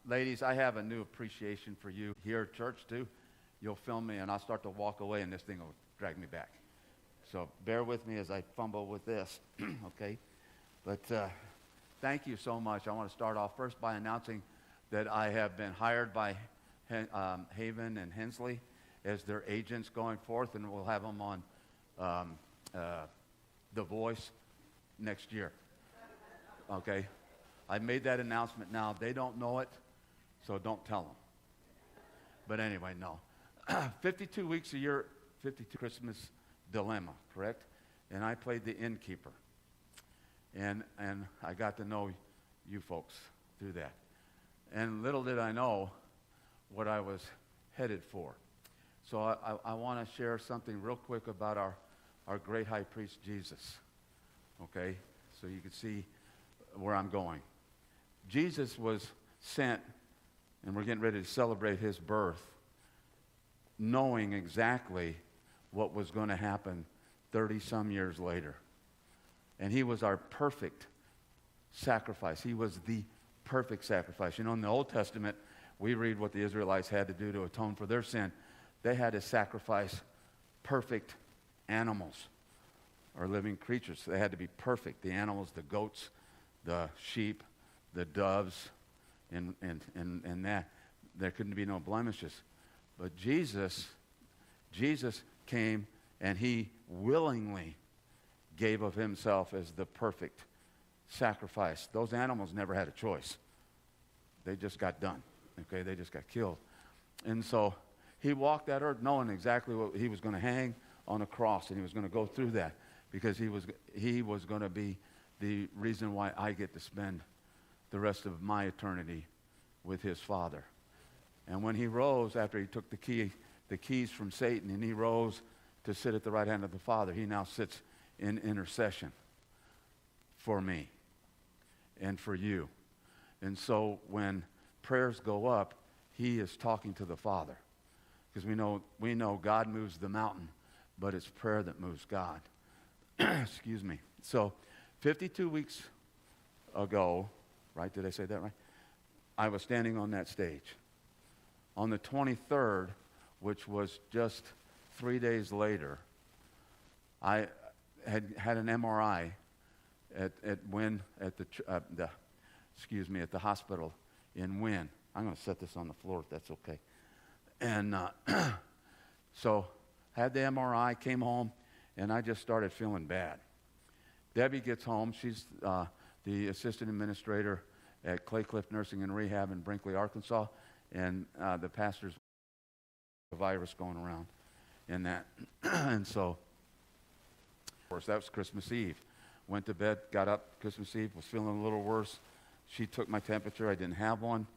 Ladies, I have a new appreciation for you here at church, too. You'll film me, and I'll start to walk away, and this thing will drag me back. So bear with me as I fumble with this, okay? But thank you so much. I want to start off first by announcing that I have been hired by Haven and Hensley as their agents going forth, and we'll have them on The Voice next year, okay? I made that announcement now. They don't know it, so don't tell them. But anyway, no. 52 weeks a year, 52 Christmas dilemma, correct? And I played the innkeeper. And I got to know you folks through that. And little did I know what I was headed for. So I want to share something real quick about our great high priest, Jesus. Okay? So you can see where I'm going. Jesus was sent, and we're getting ready to celebrate his birth, knowing exactly what was going to happen 30-some years later. And he was our perfect sacrifice. He was the perfect sacrifice. You know, in the Old Testament, we read what the Israelites had to do to atone for their sin. They had to sacrifice perfect animals or living creatures. They had to be perfect. The animals, the goats, the sheep, the doves, and that. There couldn't be no blemishes. But Jesus came, and he willingly gave of himself as the perfect sacrifice. Those animals never had a choice. They just got done. Okay, they just got killed. And so he walked that earth knowing exactly what he was going to hang on a cross, and he was going to go through that because he was going to be the reason why I get to spend the rest of my eternity with his Father. And when he rose, after he took the keys from Satan, and he rose to sit at the right hand of the Father, he now sits in intercession for me and for you. And so when prayers go up, he is talking to the Father. Because we know God moves the mountain, but it's prayer that moves God. Excuse me. So 52 weeks ago, right? Did I say that right? I was standing on that stage. On the 23rd, which was just 3 days later, I had an MRI at the hospital in Wynn. I'm going to set this on the floor if that's okay. And so had the MRI, came home, and I just started feeling bad. Debbie gets home. She's the assistant administrator at Claycliff Nursing and Rehab in Brinkley, Arkansas, and the pastor's virus going around in that. And so, of course, that was Christmas Eve. Went to bed, got up Christmas Eve, was feeling a little worse. She took my temperature. I didn't have one.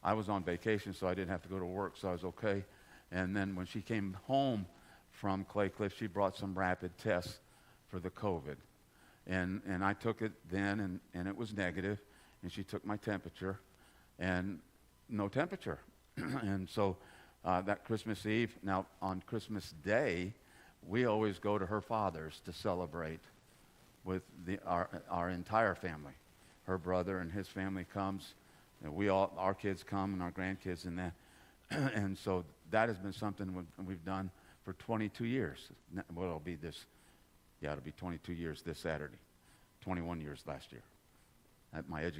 I was on vacation, so I didn't have to go to work, so I was okay. And then when she came home from Claycliff, she brought some rapid tests for the COVID. And I took it then, and it was negative. And she took my temperature, and no temperature. And so that Christmas Eve, now on Christmas Day, we always go to her father's to celebrate with our entire family. Her brother and his family comes, and our kids come, and our grandkids and that. And so that has been something we've done for 22 years. Well, it'll be 22 years this Saturday. 21 years last year at my education.